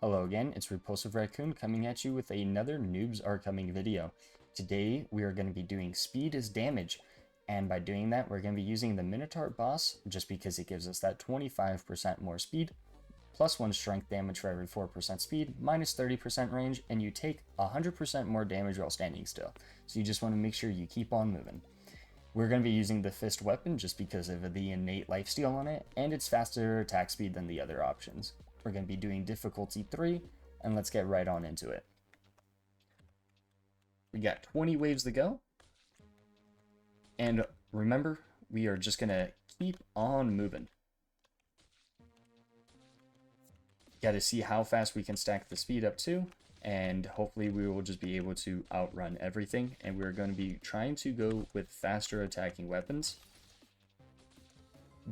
Hello again, it's Repulsive Raccoon coming at you with another Noobs Are Coming video. Today we are going to be doing speed as damage, and by doing that we're going to be using the Minotaur boss just because it gives us that 25% more speed, plus 1 strength damage for every 4% speed, minus 30% range, and you take 100% more damage while standing still. So you just want to make sure you keep on moving. We're going to be using the fist weapon just because of the innate lifesteal on it, and its faster attack speed than the other options. We're going to be doing difficulty 3, and let's get right on into it. We got 20 waves to go, and remember, we are just going to keep on moving. Got to see how fast we can stack the speed up to, and hopefully we will just be able to outrun everything, and we're going to be trying to go with faster attacking weapons.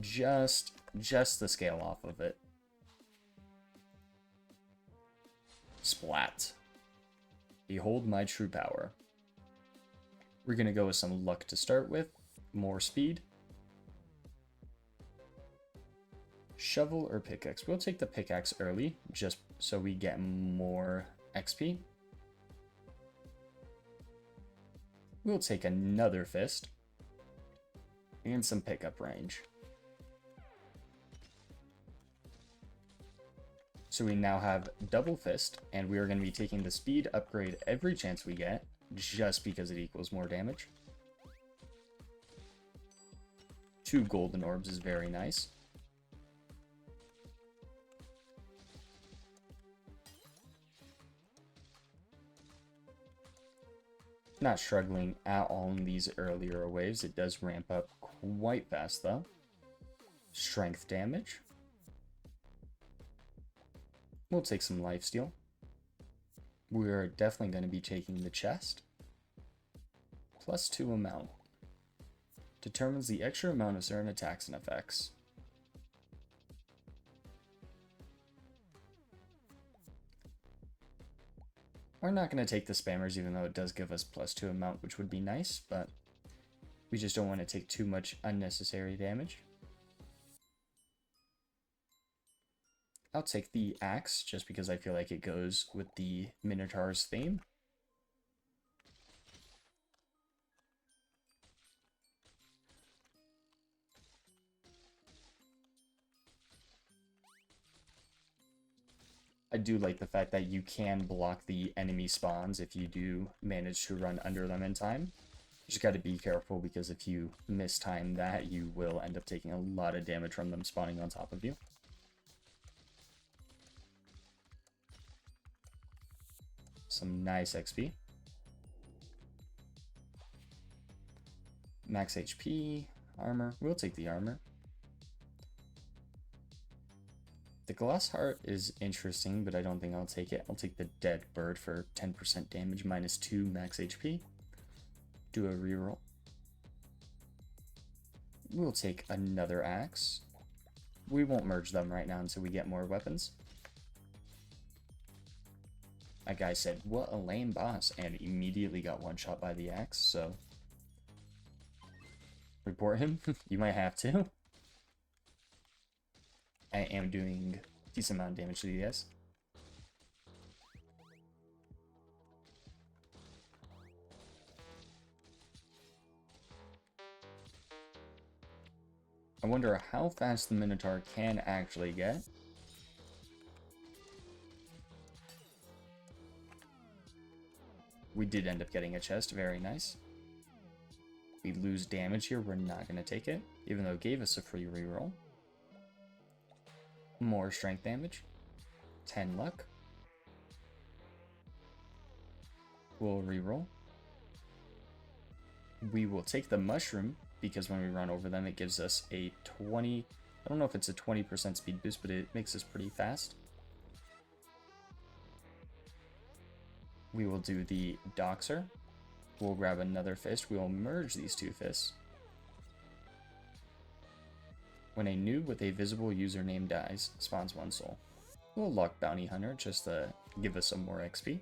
Just the scale off of it. Splat. Behold my true power. We're going to go with some luck to start with. More speed. Shovel or pickaxe. We'll take the pickaxe early, just so we get more XP. We'll take another fist. And some pickup range. So we now have double fist, and we are going to be taking the speed upgrade every chance we get, just because it equals more damage. 2 golden orbs is very nice. Not struggling at all in these earlier waves. It does ramp up quite fast though. Strength damage. We'll take some lifesteal. We're definitely going to be taking the chest. +2 amount. Determines the extra amount of certain attacks and effects. We're not going to take the spammers even though it does give us +2 amount, which would be nice, but we just don't want to take too much unnecessary damage. I'll take the axe just because I feel like it goes with the Minotaur's theme. I do like the fact that you can block the enemy spawns if you do manage to run under them in time. You just got to be careful because if you mistime that, you will end up taking a lot of damage from them spawning on top of you. Some nice XP. Max HP, armor. We'll take the armor. The glass heart is interesting, but I don't think I'll take it. I'll take the dead bird for 10% damage, -2 max HP. Do a reroll. We'll take another axe. We won't merge them right now until we get more weapons. My guy said, "What a lame boss," and immediately got one shot by the axe, so report him. You might have to. I am doing a decent amount of damage to the guys. I wonder how fast the Minotaur can actually get. We did end up getting a chest, very nice. We lose damage here, we're not going to take it, even though it gave us a free reroll. More strength damage. 10 luck. We'll reroll. We will take the mushroom, because when we run over them it gives us a 20... I don't know if it's a 20% speed boost, but it makes us pretty fast. We will do the Doxer. We'll grab another fist. We will merge these 2 fists. When a noob with a visible username dies, spawns 1 soul. We'll lock Bounty Hunter just to give us some more XP.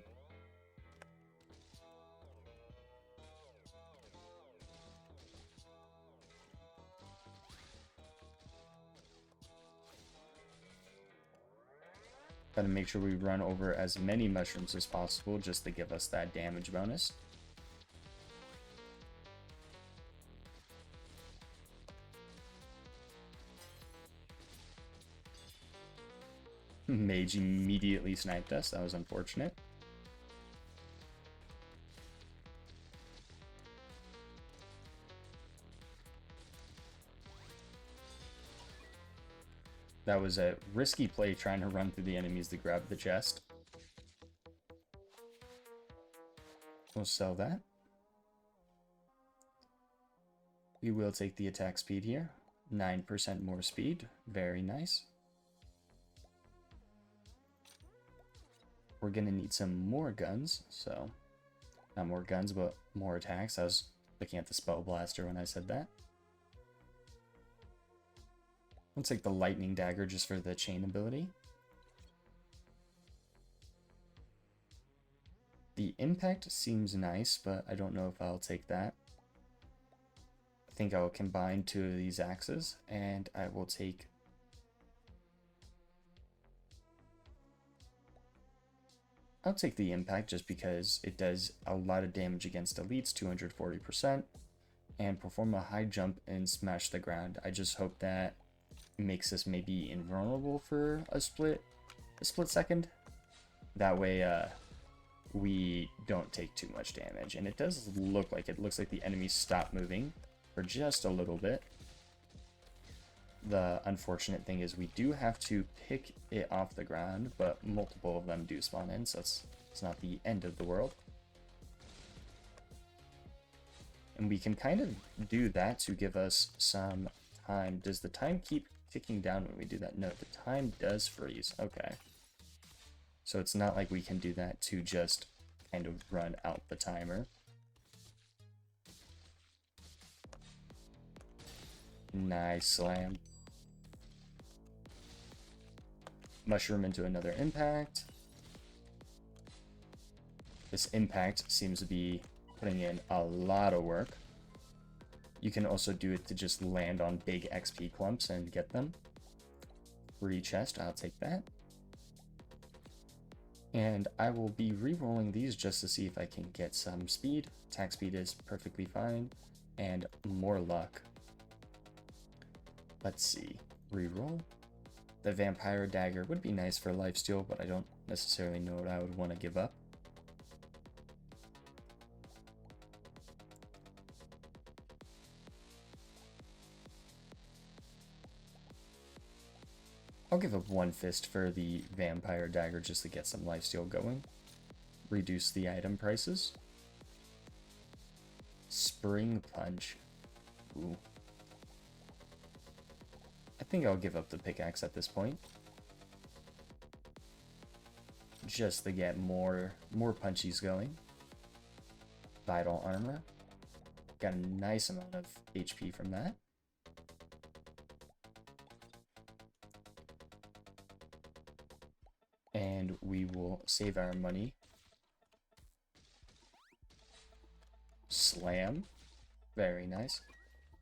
Gotta make sure we run over as many mushrooms as possible just to give us that damage bonus. Mage immediately sniped us. That was unfortunate. That was a risky play trying to run through the enemies to grab the chest. We'll sell that. We will take the attack speed here. 9% more speed. Very nice. We're going to need some more guns. So, not more guns, but more attacks. I was looking at the spell blaster when I said that. I'll take the lightning dagger just for the chain ability. The impact seems nice, but I don't know if I'll take that. I think I'll combine 2 of these axes, and I will take... I'll take the impact just because it does a lot of damage against elites, 240%, and perform a high jump and smash the ground. I just hope that makes us maybe invulnerable for a split second. That way we don't take too much damage. And it does look like the enemies stop moving for just a little bit. The unfortunate thing is we do have to pick it off the ground, but multiple of them do spawn in, so it's not the end of the world. And we can kind of do that to give us some time. Does the time keep ticking down when we do that? No, the time does freeze. Okay. So it's not like we can do that to just kind of run out the timer. Nice slam. Mushroom into another impact. This impact seems to be putting in a lot of work. You can also do it to just land on big XP clumps and get them. Free chest, I'll take that. And I will be re-rolling these just to see if I can get some speed. Attack speed is perfectly fine. And more luck. Let's see. Re-roll. The vampire dagger would be nice for lifesteal, but I don't necessarily know what I would want to give up. I'll give up 1 fist for the vampire dagger just to get some lifesteal going. Reduce the item prices. Spring punch. Ooh. I think I'll give up the pickaxe at this point. Just to get more punchies going. Vital armor. Got a nice amount of HP from that. And we will save our money. Slam. Very nice.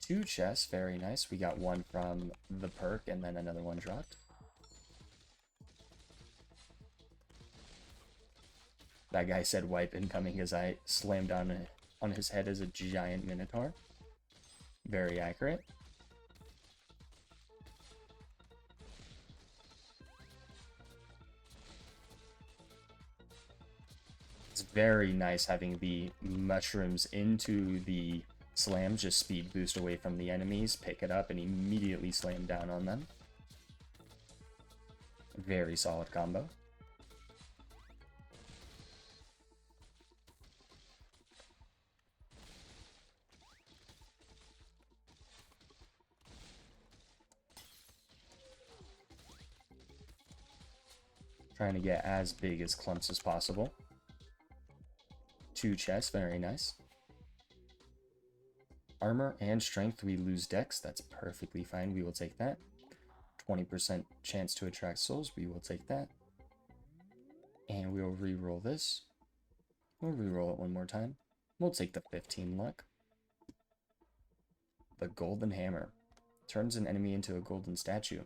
2 chests. Very nice. We got 1 from the perk and then another 1 dropped. That guy said wipe incoming as I slammed on his head as a giant minotaur. Very accurate. It's very nice having the mushrooms into the slams, just speed boost away from the enemies, pick it up, and immediately slam down on them. Very solid combo. Trying to get as big as clumps as possible. 2 chests, very nice. Armor and strength, we lose dex, that's perfectly fine, we will take that. 20% chance to attract souls, we will take that. And we'll re-roll this. We'll re-roll it 1 more time. We'll take the 15 luck. The golden hammer. Turns an enemy into a golden statue.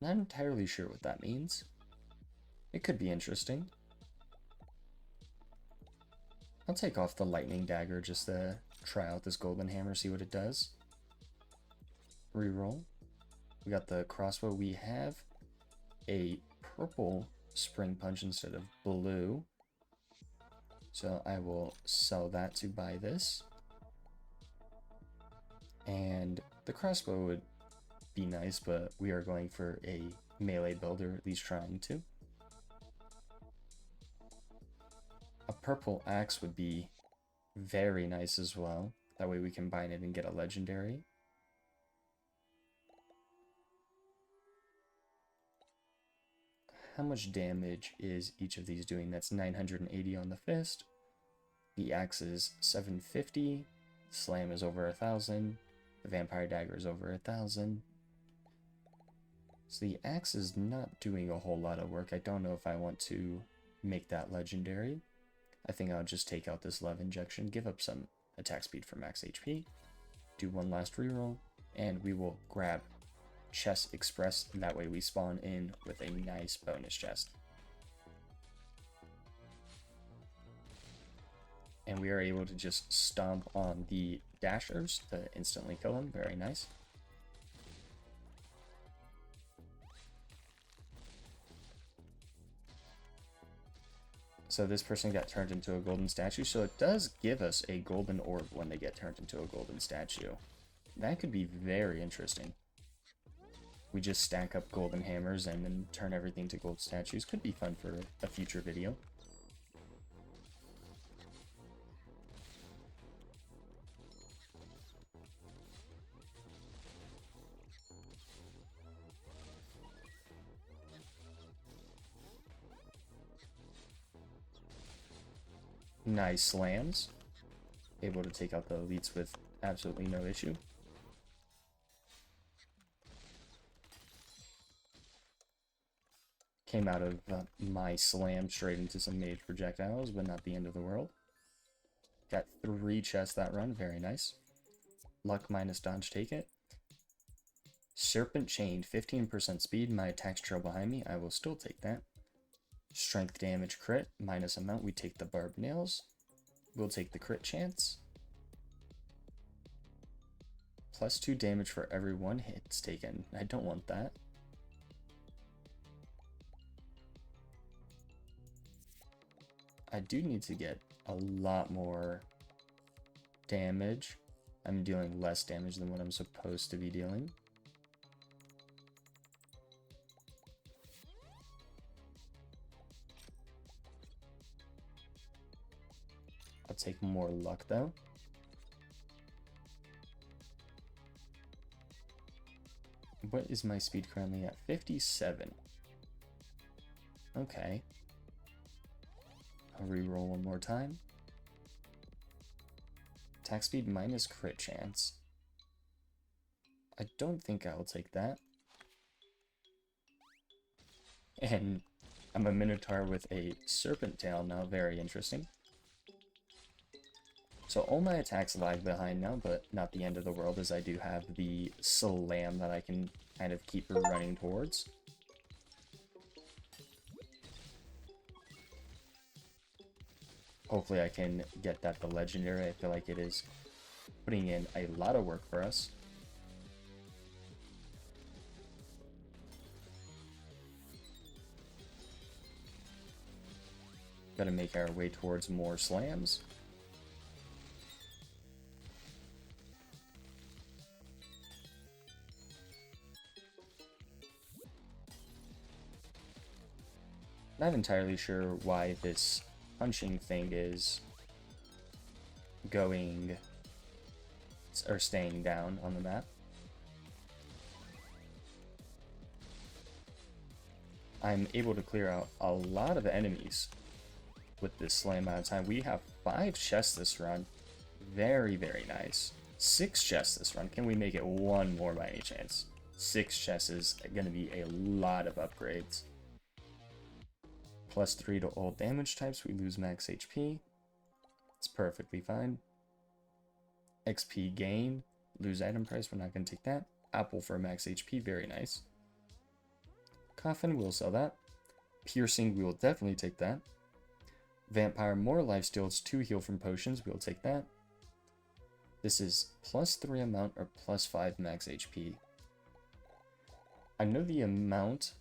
Not entirely sure what that means. It could be interesting. I'll take off the lightning dagger just to try out this golden hammer, see what it does. Reroll. We got the crossbow. We have a purple spring punch instead of blue. So I will sell that to buy this. And the crossbow would be nice, but we are going for a melee build, or at least trying to. A purple axe would be very nice as well. That way we combine it and get a legendary. How much damage is each of these doing? That's 980 on the fist. The axe is 750. Slam is over 1,000. The vampire dagger is over 1,000. So the axe is not doing a whole lot of work. I don't know if I want to make that legendary. I think I'll just take out this love injection, give up some attack speed for max HP, do one last reroll, and we will grab Chest Express. That way we spawn in with a nice bonus chest. And we are able to just stomp on the dashers to instantly kill them. Very nice. So this person got turned into a golden statue, so it does give us a golden orb when they get turned into a golden statue. That could be very interesting. We just stack up golden hammers and then turn everything to gold statues. Could be fun for a future video. Nice slams. Able to take out the elites with absolutely no issue. Came out of my slam straight into some mage projectiles, but not the end of the world. Got 3 chests that run, very nice. Luck minus dodge, take it. Serpent chain, 15% speed, my attack's trail behind me, I will still take that. Strength damage crit, minus amount, we take the barbed nails. We'll take the crit chance. Plus 2 damage for every 1 hit's taken. I don't want that. I do need to get a lot more damage. I'm dealing less damage than what I'm supposed to be dealing. I'll take more luck though. What is my speed currently at? 57. Okay. I'll reroll one more time. Attack speed minus crit chance. I don't think I will take that. And I'm a Minotaur with a serpent tail now, very interesting. So all my attacks lag behind now, but not the end of the world, as I do have the slam that I can kind of keep running towards. Hopefully I can get that the legendary. I feel like it is putting in a lot of work for us. Gotta make our way towards more slams. Not entirely sure why this punching thing is going or staying down on the map. I'm able to clear out a lot of enemies with this slam amount of time. We have 5 chests this run. Very, very nice. 6 chests this run. Can we make it 1 more by any chance? 6 chests is going to be a lot of upgrades. Plus 3 to all damage types. We lose max HP. It's perfectly fine. XP gain. Lose item price. We're not going to take that. Apple for max HP. Very nice. Coffin. We'll sell that. Piercing, we will definitely take that. Vampire, more lifesteal, it's 2 heal from potions, we'll take that. This is +3 amount or +5 max HP. I know the amount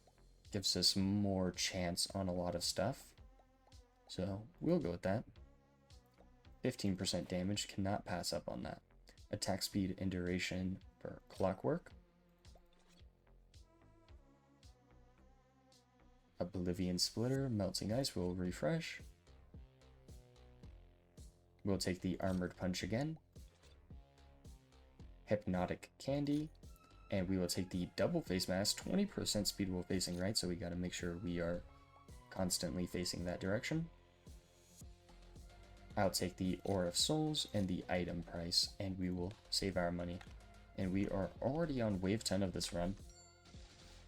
gives us more chance on a lot of stuff, so we'll go with that. 15% damage, cannot pass up on that. Attack speed and duration for Clockwork. Oblivion Splitter, Melting Ice will refresh. We'll take the Armored Punch again. Hypnotic Candy. And we will take the double face mask, 20% speed while facing right, so we gotta make sure we are constantly facing that direction. I'll take the Ore of Souls and the item price, and we will save our money. And we are already on wave 10 of this run.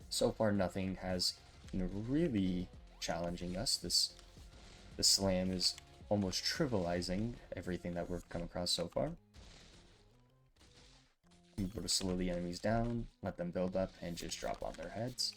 So far nothing has been really challenging us. This slam is almost trivializing everything that we've come across so far. We go to slow the enemies down, let them build up, and just drop on their heads.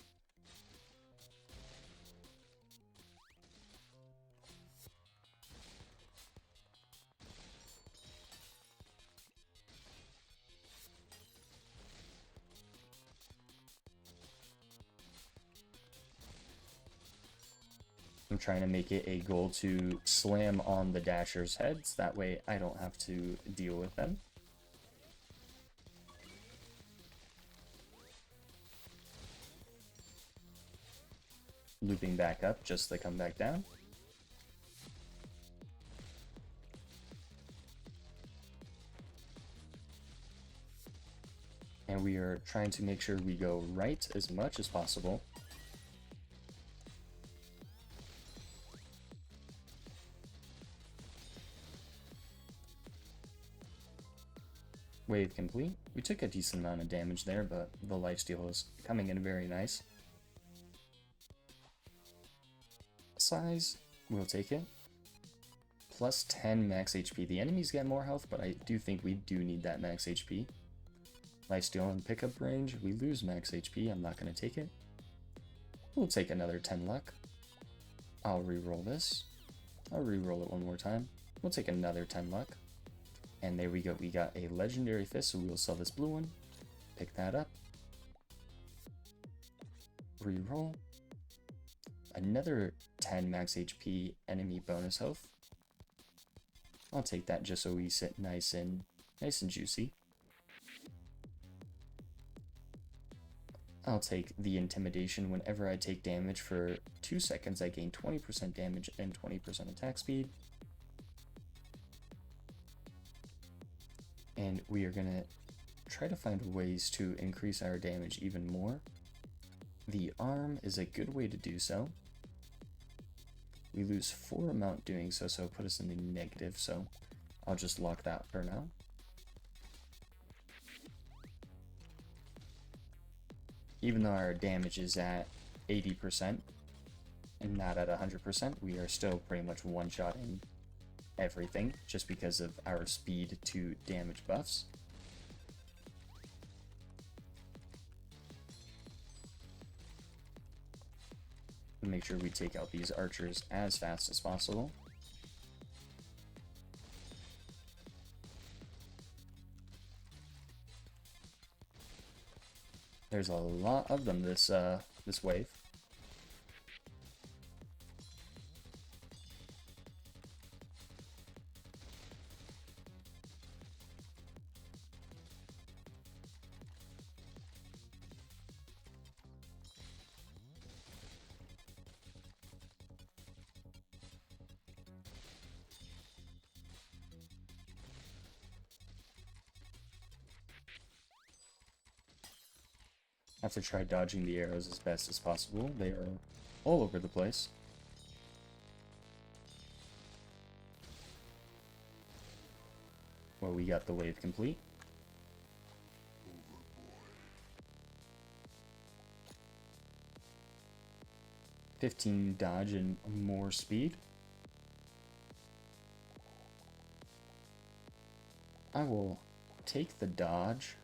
I'm trying to make it a goal to slam on the dashers' heads, that way I don't have to deal with them. Looping back up just to come back down. And we are trying to make sure we go right as much as possible. Wave complete. We took a decent amount of damage there, but the lifesteal is coming in very nice. Size, we'll take it. +10 max HP. The enemies get more health, but I do think we do need that max HP. Lifesteal and pickup range, we lose max HP, I'm not going to take it. We'll take another 10 luck. I'll re-roll this. I'll re-roll it one more time. We'll take another 10 luck. And there we go, we got a legendary fist, so we'll sell this blue one. Pick that up. Re-roll. Another 10 max HP enemy bonus health. I'll take that just so we sit nice and juicy. I'll take the intimidation. Whenever I take damage for 2 seconds, I gain 20% damage and 20% attack speed. And we are gonna try to find ways to increase our damage even more. The arm is a good way to do so. We lose 4 amount doing so, so put us in the negative, so I'll just lock that for now. Even though our damage is at 80% and not at 100%, we are still pretty much one-shotting everything just because of our speed to damage buffs. Make sure we take out these archers as fast as possible. There's a lot of them this wave. Have to try dodging the arrows as best as possible. They are all over the place. Well, we got the wave complete. $15 dodge and more speed. I will take the dodge.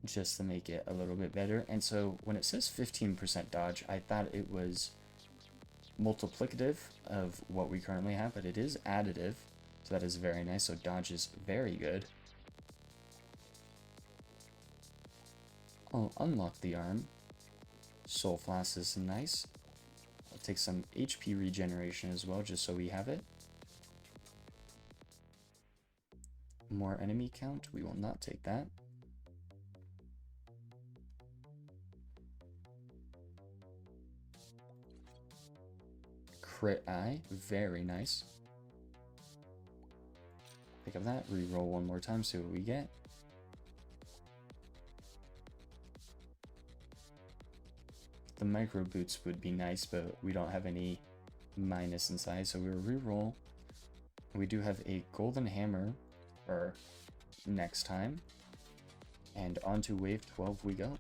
just to make it a little bit better. And so when it says 15% dodge, I thought it was multiplicative of what we currently have, but it is additive, so that is very nice. So dodge is very good. I'll unlock the arm. Soul Flask is nice. I'll take some HP regeneration as well, just so we have it. More enemy count, we will not take that. Crit eye, very nice. Pick up that, reroll one more time, see what we get. The micro boots would be nice, but we don't have any minus inside, so we'll reroll. We do have a golden hammer for next time, and on to wave 12 we go.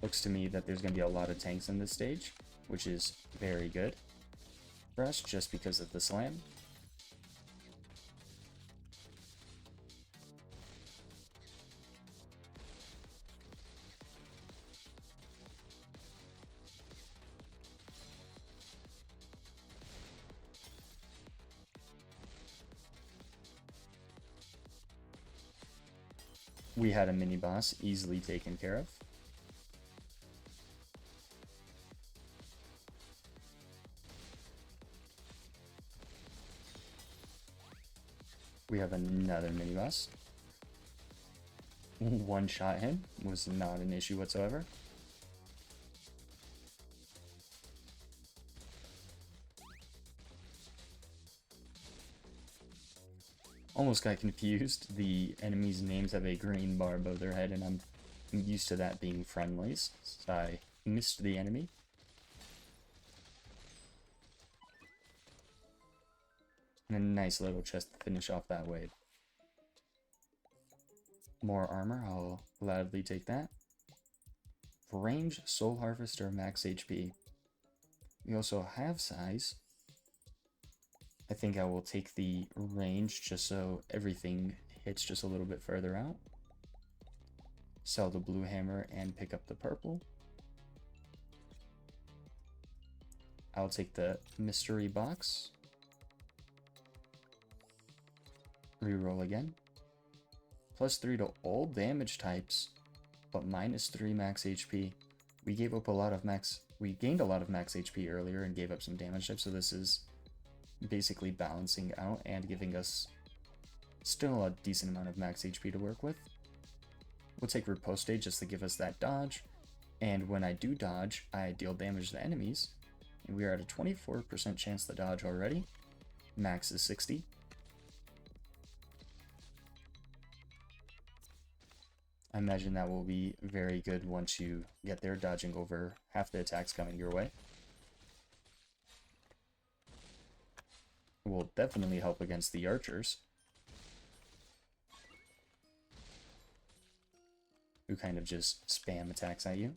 Looks to me that there's going to be a lot of tanks in this stage, which is very good for us just because of the slam. We had a mini boss easily taken care of. We have another mini boss. One shot him was not an issue whatsoever. Almost got confused. The enemies' names have a green bar above their head, and I'm used to that being friendlies, so I missed the enemy. And a nice little chest to finish off that wave. More armor, I'll gladly take that. Range, Soul Harvester, max HP. We also have size. I think I will take the range just so everything hits just a little bit further out. Sell the blue hammer and pick up the purple. I'll take the mystery box. Reroll again. +3 to all damage types, but -3 max HP. We gave up a lot of max. We gained a lot of max HP earlier and gave up some damage types, so this is basically balancing out and giving us still a decent amount of max HP to work with. We'll take Riposte just to give us that dodge, and when I do dodge, I deal damage to enemies, and we are at a 24% chance to dodge already. Max is 60. I imagine that will be very good once you get there, dodging over half the attacks coming your way. Will definitely help against the archers, who kind of just spam attacks at you.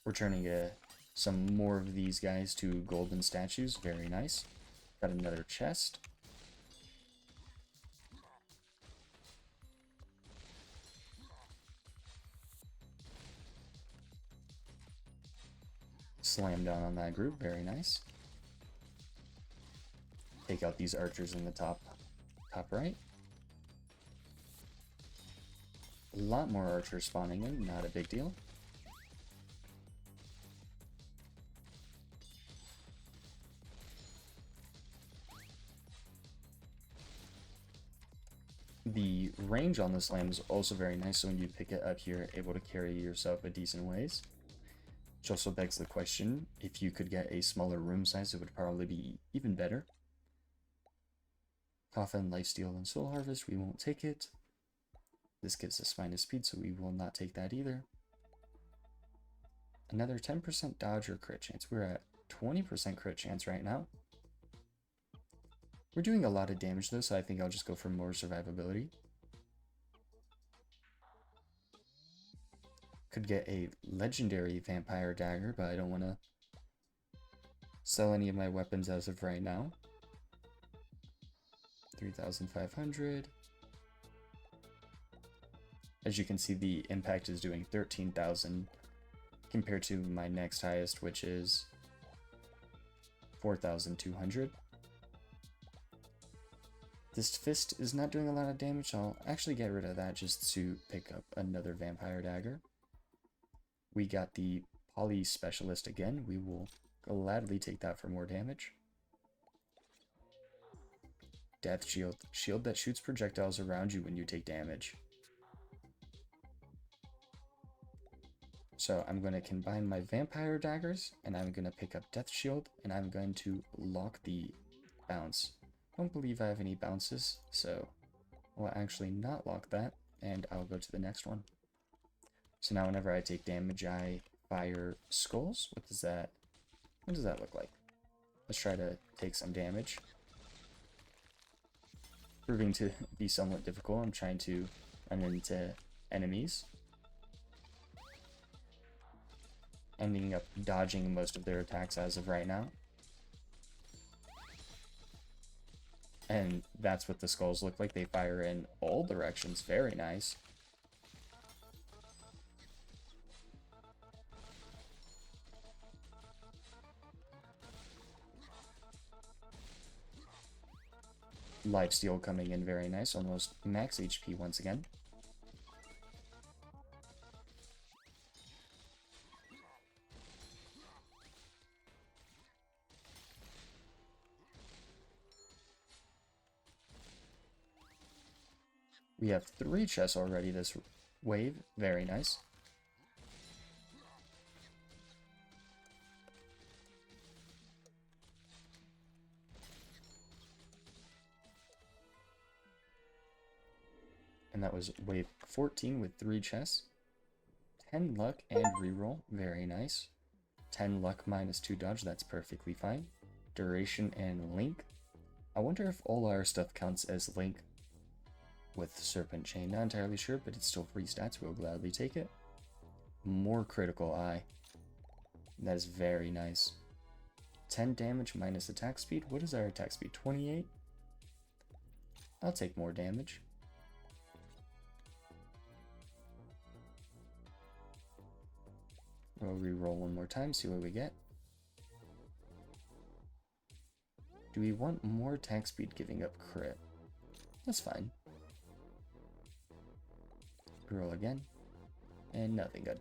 We're turning some more of these guys to golden statues. Very nice. Got another chest. Slam down on that group. Very nice. Take out these archers in the top right. A lot more archers spawning in. Not a big deal. The range on the slam is also very nice, so when you pick it up here, able to carry yourself a decent ways. Which also begs the question, if you could get a smaller room size, it would probably be even better. Coffin, Lifesteal, and Soul Harvest, we won't take it. This gives us minus speed, so we will not take that either. Another 10% dodge or crit chance. We're at 20% crit chance right now. We're doing a lot of damage though, so I think I'll just go for more survivability. Could get a legendary vampire dagger, but I don't want to sell any of my weapons as of right now. 3,500. As you can see, the impact is doing 13,000 compared to my next highest, which is 4,200. This fist is not doing a lot of damage. I'll actually get rid of that just to pick up another vampire dagger. We got the poly specialist again. We will gladly take that for more damage. Death shield. Shield that shoots projectiles around you when you take damage. So I'm going to combine my vampire daggers, and I'm going to pick up death shield, and I'm going to lock the bounce. I don't believe I have any bounces, so I'll actually not lock that, and I'll go to the next one. So now whenever I take damage, I fire skulls. What does that look like? Let's try to take some damage. Proving to be somewhat difficult. I'm trying to run into enemies. Ending up dodging most of their attacks as of right now. And that's what the skulls look like. They fire in all directions. Very nice. Lifesteal coming in very nice. Almost max HP once again. We have 3 chests already this wave. Very nice. And that was wave 14 with 3 chests. 10 luck and reroll. Very nice. 10 luck minus 2 dodge. That's perfectly fine. Duration and link. I wonder if all our stuff counts as link with Serpent Chain. Not entirely sure, but it's still free stats. We'll gladly take it. More critical eye. That is very nice. 10 damage minus attack speed. What is our attack speed? 28? I'll take more damage. We'll re-roll one more time, see what we get. Do we want more attack speed giving up crit? That's fine. Roll again. And nothing good.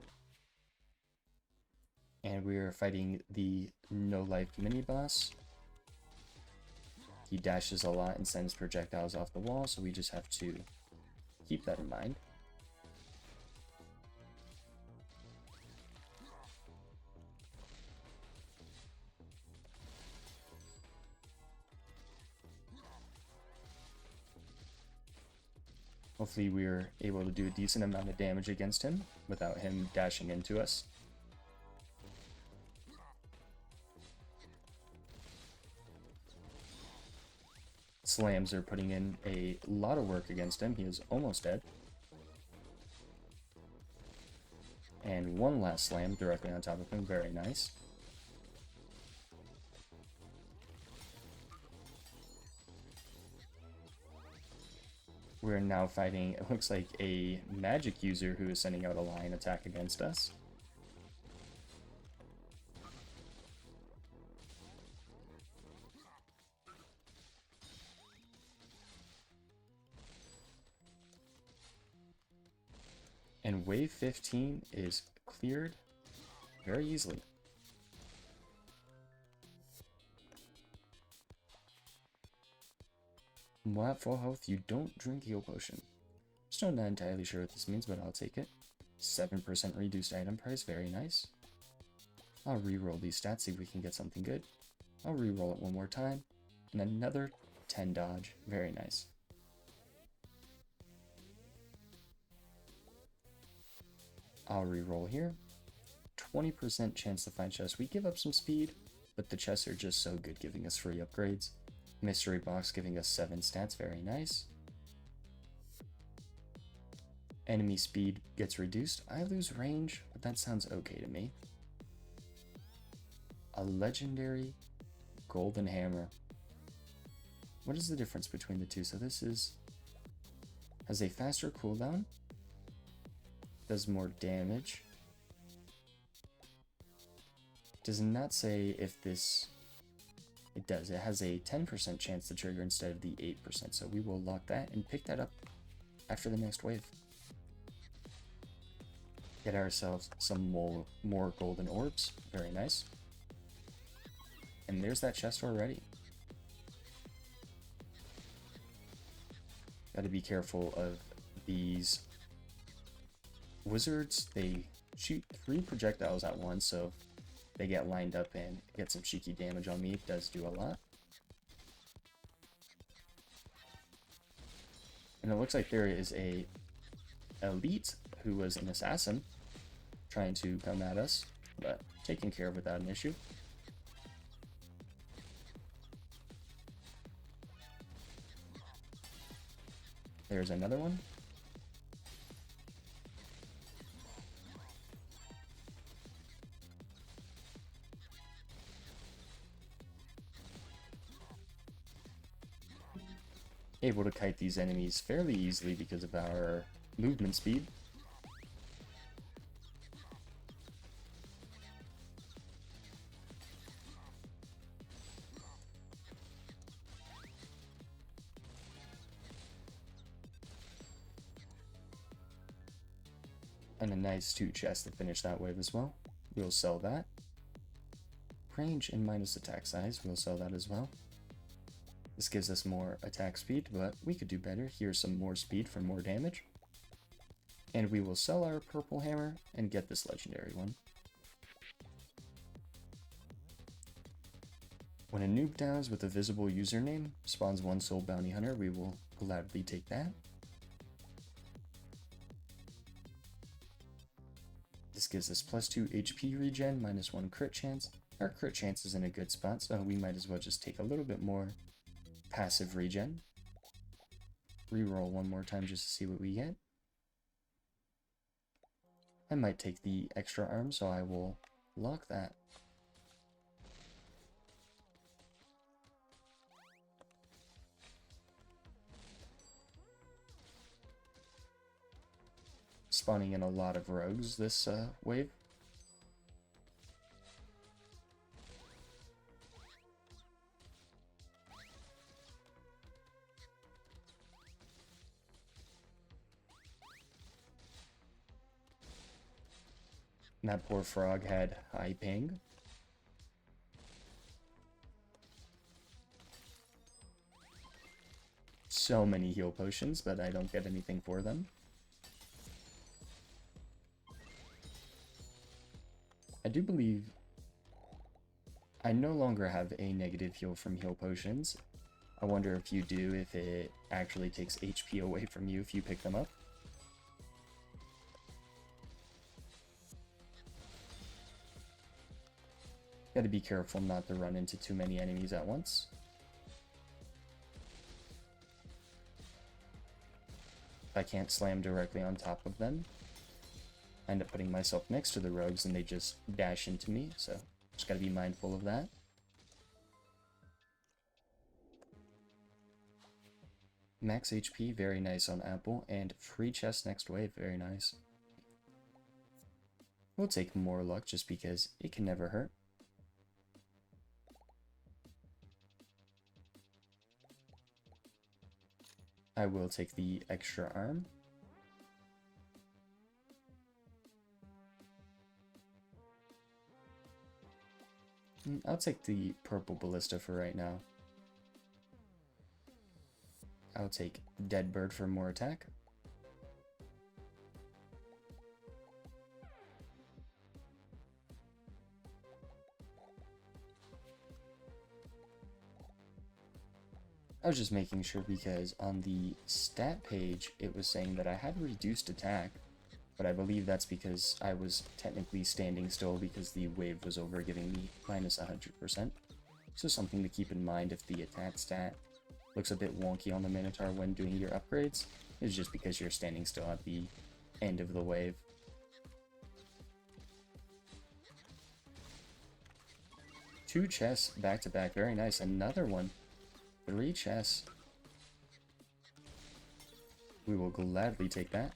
And we are fighting the no-life mini-boss. He dashes a lot and sends projectiles off the wall, so we just have to keep that in mind. Hopefully we're able to do a decent amount of damage against him without him dashing into us. Slams are putting in a lot of work against him. He is almost dead. And one last slam directly on top of him. Very nice. We're now fighting, it looks like, a magic user who is sending out a lion attack against us. And wave 15 is cleared very easily. While at full health, you don't drink heal potion. Still not entirely sure what this means, but I'll take it. 7% reduced item price, very nice. I'll re-roll these stats, see if we can get something good. I'll re-roll it one more time. And another 10 dodge, very nice. I'll re-roll here. 20% chance to find chests. We give up some speed, but the chests are just so good giving us free upgrades. Mystery box giving us 7 stats, very nice. enemy speed gets reduced. I lose range, but that sounds okay to me. A legendary golden hammer. What is the difference between the two? So this has a faster cooldown, does more damage. Does not say if this... It does. It has a 10% chance to trigger instead of the 8%. So we will lock that and pick that up after the next wave. Get ourselves some more golden orbs. Very nice. And there's that chest already. Gotta be careful of these wizards. They shoot 3 projectiles at once, so they get lined up and get some cheeky damage on me. It does do a lot. And it looks like there is a elite who was an assassin trying to come at us, but taken care of without an issue. There's another one. Able to kite these enemies fairly easily because of our movement speed. And a nice 2 chests to finish that wave as well. We'll sell that. Range and minus attack size, we'll sell that as well. This gives us more attack speed, but we could do better. Here's some more speed for more damage. And we will sell our purple hammer and get this legendary one. When a noob dies with a visible username, spawns 1 soul bounty hunter, we will gladly take that. This gives us +2 HP regen, -1 crit chance. Our crit chance is in a good spot, so we might as well just take a little bit more passive regen. Reroll one more time just to see what we get. I might take the extra arm, so I will lock that. Spawning in a lot of rogues this wave. And that poor frog had high ping. So many heal potions, but I don't get anything for them. I do believe I no longer have a negative heal from heal potions. I wonder if you do, if it actually takes HP away from you if you pick them up. Gotta be careful not to run into too many enemies at once. If I can't slam directly on top of them, I end up putting myself next to the rogues and they just dash into me, so just gotta be mindful of that. Max HP, very nice on Apple, and free chest next wave, very nice. We'll take more luck just because it can never hurt. I will take the extra arm. I'll take the purple ballista for right now. I'll take Dead Bird for more attack. I was just making sure because on the stat page it was saying that I had reduced attack, but I believe that's because I was technically standing still because the wave was over, giving me minus 100%. So something to keep in mind if the attack stat looks a bit wonky on the Minotaur when doing your upgrades, is just because you're standing still at the End of the wave. Two chests back to back. Very nice. Another one. 3 chests. We will gladly take that.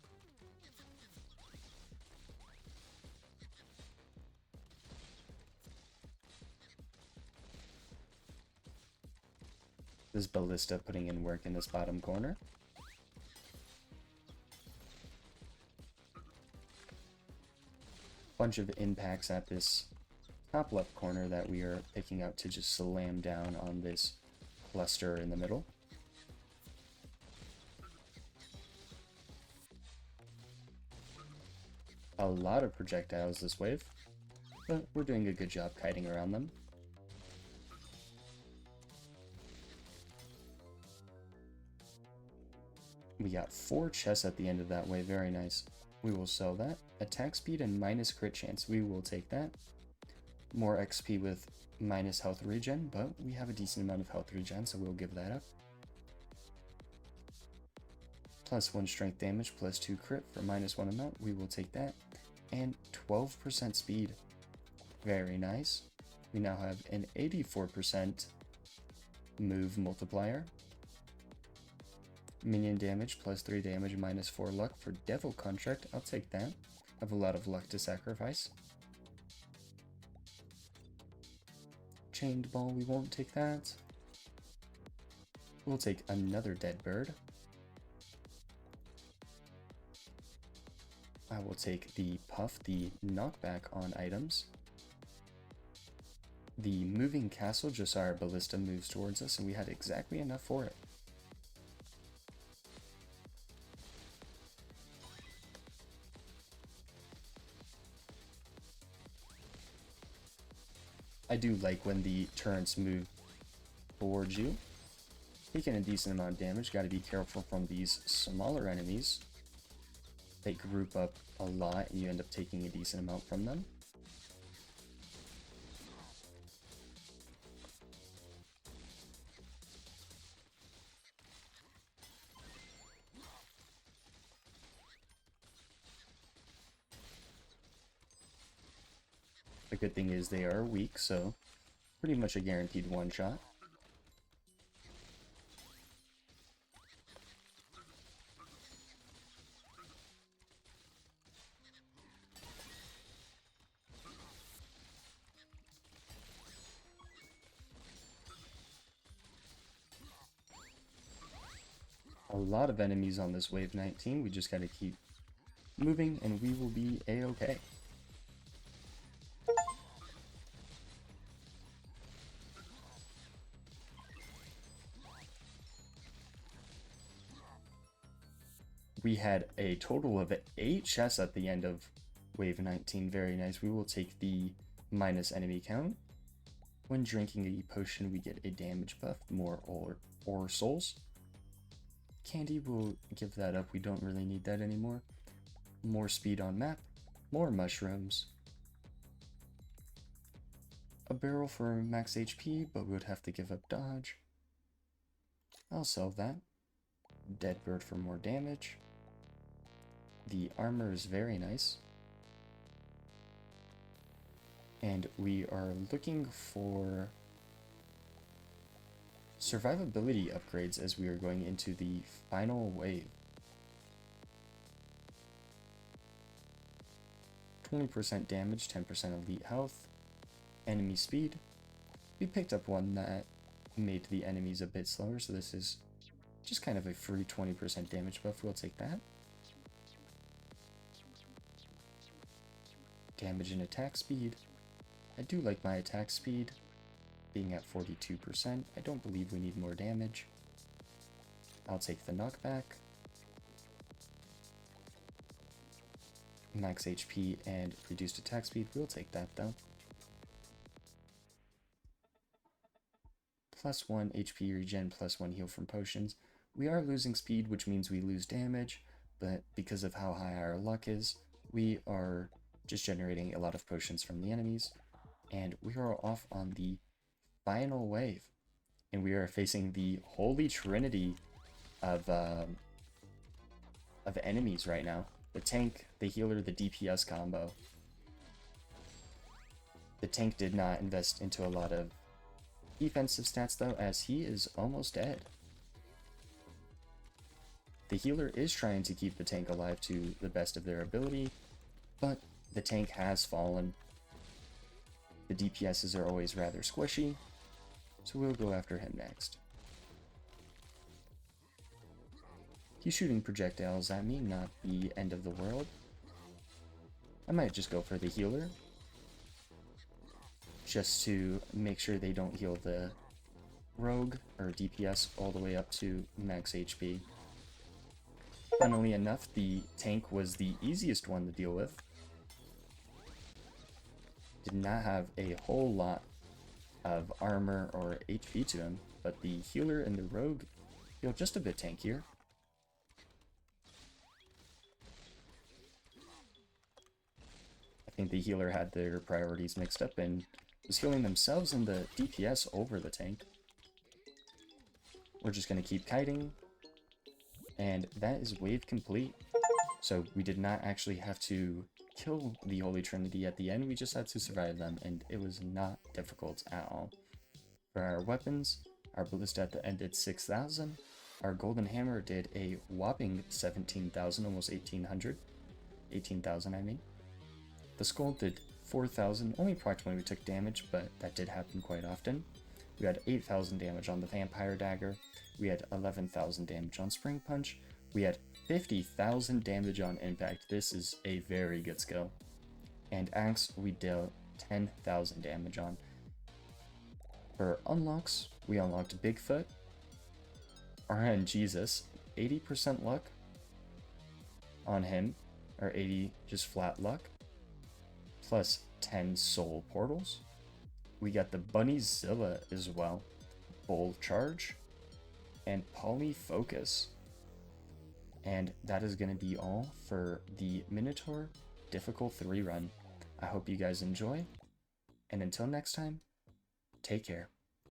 This ballista putting in work in this bottom corner. Bunch of impacts at this top left corner that we are picking out to just slam down on this cluster in the middle. A lot of projectiles this wave, but we're doing a good job kiting around them. We got 4 chests at the end of that wave, very nice. We will sell that. Attack speed and minus crit chance, we will take that. More XP with minus health regen, but we have a decent amount of health regen, so we'll give that up. Plus 1 strength damage, plus 2 crit for minus 1 amount, we will take that. And 12% speed, very nice. We now have an 84% move multiplier. Minion damage, plus 3 damage, minus 4 luck for Devil Contract. I'll take that. I have a lot of luck to sacrifice. Chained Ball, we won't take that. We'll take another Dead Bird. I will take the Puff, the knockback on items. The Moving Castle, just so our ballista moves towards us, and we had exactly enough for it. I do like when the turrets move towards you. Taking a decent amount of damage, gotta be careful from these smaller enemies. They group up a lot and you end up taking a decent amount from them. The good thing is they are weak, so pretty much a guaranteed one-shot. A lot of enemies on this wave 19, we just gotta keep moving and we will be a-okay. We had a total of 8 chests at the end of wave 19, very nice. We will take the minus enemy count. When drinking a potion, we get a damage buff, more or souls. Candy, will give that up, we don't really need that anymore. More speed on map, more mushrooms. A barrel for max HP, but we would have to give up dodge. I'll sell that. Dead Bird for more damage. The armor is very nice. And we are looking for survivability upgrades as we are going into the final wave. 20% damage, 10% elite health, enemy speed. We picked up one that made the enemies a bit slower, so this is just kind of a free 20% damage buff. We'll take that. Damage and attack speed. I do like my attack speed being at 42%. I don't believe we need more damage. I'll take the knockback. Max HP and reduced attack speed. We'll take that though. Plus 1 HP regen, plus 1 heal from potions. We are losing speed, which means we lose damage, but because of how high our luck is, we are just generating a lot of potions from the enemies. And we are off on the final wave. And we are facing the holy trinity of enemies right now. The tank, the healer, the DPS combo. The tank did not invest into a lot of defensive stats though, as he is almost dead. The healer is trying to keep the tank alive to the best of their ability, but the tank has fallen. The DPSs are always rather squishy, so we'll go after him next. He's shooting projectiles at me, not the end of the world. I might just go for the healer, just to make sure they don't heal the rogue or DPS all the way up to max HP. Funnily enough, the tank was the easiest one to deal with. Did not have a whole lot of armor or HP to him, but the healer and the rogue feel just a bit tankier. I think the healer had their priorities mixed up and was healing themselves and the DPS over the tank. We're just going to keep kiting, and that is wave complete. So we did not actually have to kill the Holy Trinity at the end, we just had to survive them, and it was not difficult at all. For our weapons, our ballista at the end did 6,000, our golden hammer did a whopping 17,000, almost 18,000 I mean. The skull did 4,000, only proc when we took damage, but that did happen quite often. We had 8,000 damage on the vampire dagger, we had 11,000 damage on spring punch, we had 50,000 damage on impact. This is a very good skill. And axe we dealt 10,000 damage on. For unlocks, we unlocked Bigfoot, RN Jesus, 80% luck on him, or 80 just flat luck, plus 10 soul portals. We got the Bunnyzilla as well, Bull Charge, and Polyfocus. And that is going to be all for the Minotaur Difficult 3 run. I hope you guys enjoy, and until next time, take care.